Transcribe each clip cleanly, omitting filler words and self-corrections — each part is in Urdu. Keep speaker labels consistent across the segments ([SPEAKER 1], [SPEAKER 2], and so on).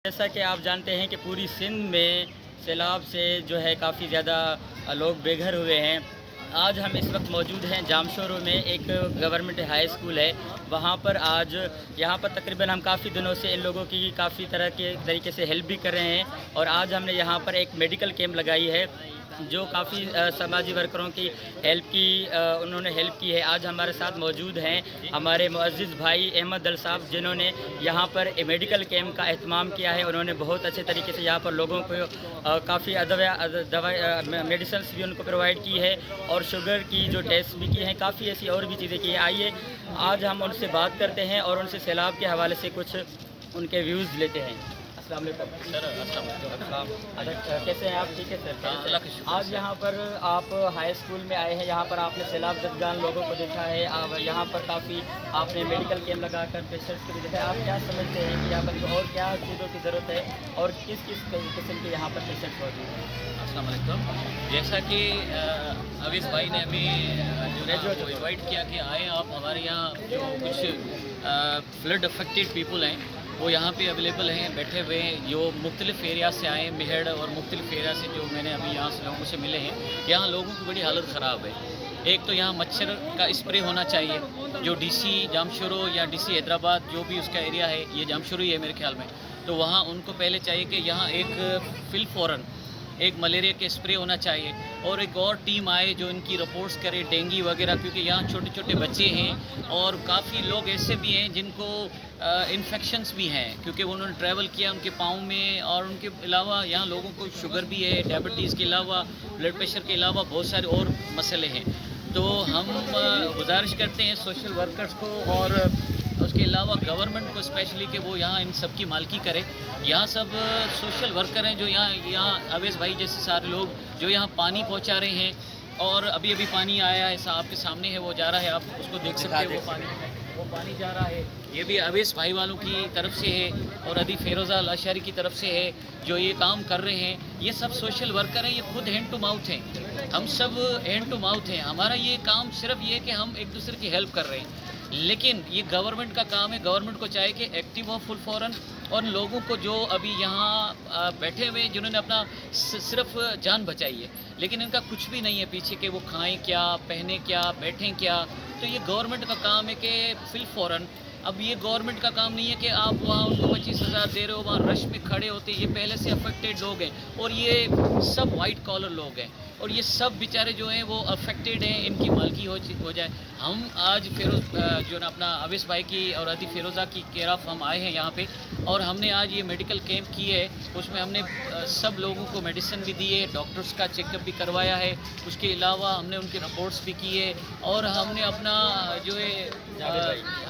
[SPEAKER 1] جیسا کہ آپ جانتے ہیں کہ پوری سندھ میں سیلاب سے جو ہے کافی زیادہ لوگ بے گھر ہوئے ہیں۔ آج ہم اس وقت موجود ہیں جامشورو میں، ایک گورنمنٹ ہائی اسکول ہے وہاں پر۔ آج یہاں پر تقریباً ہم کافی دنوں سے ان لوگوں کی کافی طرح کے طریقے سے ہیلپ بھی کر رہے ہیں، اور آج ہم نے یہاں پر ایک میڈیکل کیمپ لگائی ہے جو کافی سماجی ورکروں کی انہوں نے ہیلپ کی ہے۔ آج ہمارے ساتھ موجود ہیں ہمارے معزز بھائی احمد دل صاحب، جنہوں نے یہاں پر میڈیکل کیمپ کا اہتمام کیا ہے۔ انہوں نے بہت اچھے طریقے سے یہاں پر لوگوں کو کافی میڈیسنس بھی ان کو پرووائڈ کی ہے، اور شوگر کی جو ٹیسٹ بھی کیے ہیں، کافی ایسی اور بھی چیزیں کی ہیں۔ آئیے آج ہم ان سے بات کرتے ہیں اور ان سے سیلاب کے حوالے سے کچھ ان کے ویوز لیتے ہیں۔ السلام علیکم سر۔ کیسے ہیں آپ؟ ٹھیک ہے سر۔ آج یہاں پر آپ ہائی اسکول میں آئے ہیں، یہاں پر آپ نے سیلاب زدگان لوگوں کو دیکھا ہے، یہاں پر کافی آپ نے میڈیکل کیمپ لگا کر پیشنٹس کو بھی دیکھا ہے۔ آپ کیا سمجھتے ہیں کہ یہاں پر اور کیا چیزوں کی ضرورت ہے اور کس کس قسم کے یہاں پر پیشنٹس موجود ہیں؟
[SPEAKER 2] السلام علیکم۔ جیسا کہ اویس بھائی نے ابھی جو انوائٹ کیا کہ آئیں آپ ہمارے یہاں، جو کچھ فلڈ افیکٹڈ پیپل ہیں وہ یہاں پہ اویلیبل ہیں، بیٹھے ہوئے ہیں، جو مختلف ایریا سے آئے ہیں، میہڑ اور مختلف ایریا سے جو میں نے ابھی یہاں سے لوگوں سے ملے ہیں۔ یہاں لوگوں کی بڑی حالت خراب ہے۔ ایک تو یہاں مچھر کا اسپرے ہونا چاہیے، جو ڈی سی جامشورو یا ڈی سی حیدرآباد جو بھی اس کا ایریا ہے، یہ جامشورو ہی ہے میرے خیال میں، تو وہاں ان کو پہلے چاہیے کہ یہاں ایک فل فوراً ایک ملیریا کے اسپرے ہونا چاہیے، اور ایک اور ٹیم آئے جو ان کی رپورٹس کرے ڈینگی وغیرہ، کیونکہ یہاں چھوٹے چھوٹے بچے ہیں اور کافی لوگ ایسے بھی ہیں جن کو انفیکشنز بھی ہیں، کیونکہ انہوں نے ٹریول کیا ان کے پاؤں میں، اور ان کے علاوہ یہاں لوگوں کو شوگر بھی ہے، ڈائبٹیز کے علاوہ بلڈ پریشر کے علاوہ بہت سارے اور مسئلے ہیں۔ تو ہم گزارش کرتے ہیں سوشل ورکرز کو اور اس کے علاوہ گورنمنٹ کو اسپیشلی کہ وہ یہاں ان سب کی مالکی کرے۔ یہاں سب سوشل ورکر ہیں جو یہاں اویس بھائی جیسے سارے لوگ جو یہاں پانی پہنچا رہے ہیں، اور ابھی پانی آیا ہے، آپ کے سامنے ہے، وہ جا رہا ہے، آپ اس کو دیکھ سکتے ہیں، وہ پانی جا رہا ہے، یہ بھی اویس بھائی والوں کی طرف سے ہے، اور ادی فیروزہ لاشاری کی طرف سے ہے جو یہ کام کر رہے ہیں۔ یہ سب سوشل ورکر ہیں، یہ خود ہینڈ ٹو ماؤتھ ہیں، ہم سب ہینڈ ٹو ماؤتھ ہیں۔ ہمارا یہ کام صرف یہ ہے کہ ہم ایک دوسرے کی ہیلپ کر رہے ہیں، لیکن یہ گورنمنٹ کا کام ہے۔ گورنمنٹ کو چاہے کہ ایکٹیو ہو فل فوراً، اور لوگوں کو جو ابھی یہاں بیٹھے ہوئے جنہوں نے اپنا صرف جان بچائی ہے، لیکن ان کا کچھ بھی نہیں ہے پیچھے کہ وہ کھائیں کیا، پہنیں کیا، بیٹھیں کیا، تو یہ گورنمنٹ کا کام ہے کہ فل فوراً۔ اب یہ گورنمنٹ کا کام نہیں ہے کہ آپ وہاں ان کو 25,000 دے رہے ہو، وہاں رش میں کھڑے ہوتے، یہ پہلے سے افیکٹڈ لوگ ہیں، اور یہ سب وائٹ کالر لوگ ہیں، اور یہ سب بیچارے جو ہیں وہ افیکٹڈ ہیں، ان کی مالکی ہو جائے۔ ہم آج جو نا اپنا اویس بھائی کی اور ادی فیروزہ کی کیئر آف ہم آئے ہیں یہاں پہ، اور ہم نے آج یہ میڈیکل کیمپ کی ہے، اس میں ہم نے سب لوگوں کو میڈیسن بھی دی ہے، ڈاکٹرز کا چیک اپ بھی کروایا ہے، اس کے علاوہ ہم نے ان کی رپورٹس بھی کی ہے، اور ہم نے اپنا جو ہے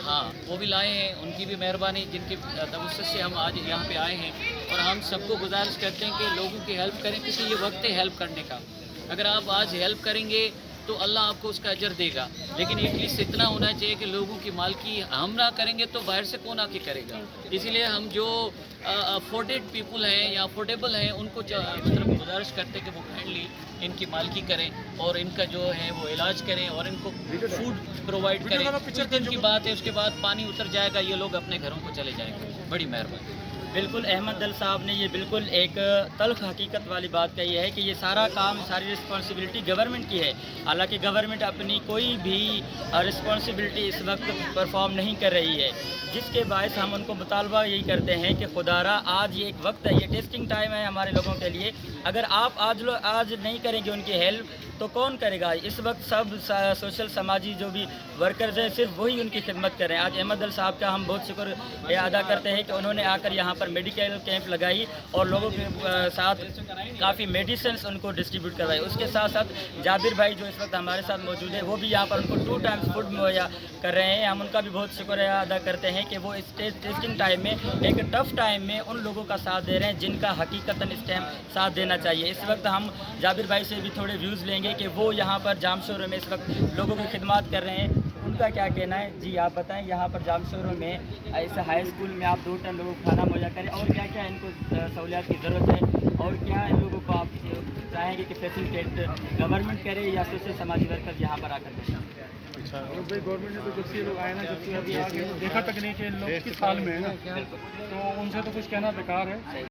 [SPEAKER 2] ہاں وہ بھی لائے ہیں، ان کی بھی مہربانی جن کے توسط سے ہم آج یہاں پہ آئے ہیں۔ اور ہم سب کو گزارش کرتے ہیں کہ لوگوں کی ہیلپ کریں، کیونکہ یہ وقت ہے ہیلپ کرنے کا۔ اگر آپ آج ہیلپ کریں گے تو اللہ آپ کو اس کا اجر دے گا، لیکن ایٹ لیسٹ اتنا ہونا چاہیے کہ لوگوں کی مالکی ہم نہ کریں گے تو باہر سے کون آ کے کرے گا۔ اسی لیے ہم جو افورڈیڈ پیپل ہیں یا افورڈیبل ہیں ان کو گزارش کرتے ہیں کہ وہ کائنڈلی ان کی مالکی کریں، اور ان کا جو ہے وہ علاج کریں، اور ان کو فوڈ پرووائڈ کریں۔ کچھ دن کی بات ہے، اس کے بعد پانی اتر جائے گا، یہ لوگ اپنے گھروں کو چلے جائیں گے۔ بڑی مہربانی۔
[SPEAKER 1] بالکل احمد دل صاحب نے یہ بالکل ایک تلخ حقیقت والی بات کہی ہے کہ یہ سارا کام، ساری رسپانسبلٹی گورنمنٹ کی ہے، حالانکہ گورنمنٹ اپنی کوئی بھی رسپانسبلٹی اس وقت پرفارم نہیں کر رہی ہے، جس کے باعث ہم ان کو مطالبہ یہی کرتے ہیں کہ خدارا آج یہ ایک وقت ہے، یہ ٹیسٹنگ ٹائم ہے ہمارے لوگوں کے لیے۔ اگر آپ آج نہیں کریں گے ان کی ہیلپ تو کون کرے گا؟ اس وقت سب سوشل سماجی جو بھی ورکرز ہیں صرف وہی ان کی خدمت کریں۔ آج احمد دل صاحب کا ہم بہت شکر ادا کرتے ہیں کہ انہوں نے آ کر یہاں پر میڈیکل کیمپ لگائی اور لوگوں کے ساتھ کافی میڈیسنس ان کو ڈسٹریبیوٹ کروائی۔ اس کے ساتھ ساتھ جابر بھائی جو اس وقت ہمارے ساتھ موجود ہے، وہ بھی یہاں پر ان کو 2 ٹائمز فوڈ مہیا کر رہے ہیں۔ ہم ان کا بھی بہت شکر ادا کرتے ہیں کہ وہ اس ٹیسٹنگ ٹائم میں، ایک ٹف ٹائم میں ان لوگوں کا ساتھ دے رہے ہیں جن کا حقیقتاً اس ٹائم ساتھ دینا چاہیے۔ اس وقت ہم جابر بھائی سے بھی تھوڑے ویوز لیں گے کہ وہ یہاں پر جامشورو میں اس وقت لوگوں کی خدمات کر رہے ہیں، ان کا کیا کہنا ہے۔ جی آپ بتائیں، یہاں پر جامشورو میں اس ہائی اسکول میں آپ 2 ٹائم لوگوں کو کھانا مہیا کریں، اور کیا کیا ان کو سہولیات کی ضرورت ہے، اور کیا ان لوگوں کو آپ چاہیں چاہیں گے کہ فیسیلیٹیٹ گورنمنٹ کرے یا سوشل سماجی ورکر یہاں پر آ کر کریں؟
[SPEAKER 3] اچھا بھائی گورنمنٹ نے تو جب سے یہ لوگ آئے نا جب سے ابھی آگے دیکھا تک نہیں کہ ان لوگ کس حال میں ہے نا، تو ان سے تو کچھ کہنا بیکار ہے.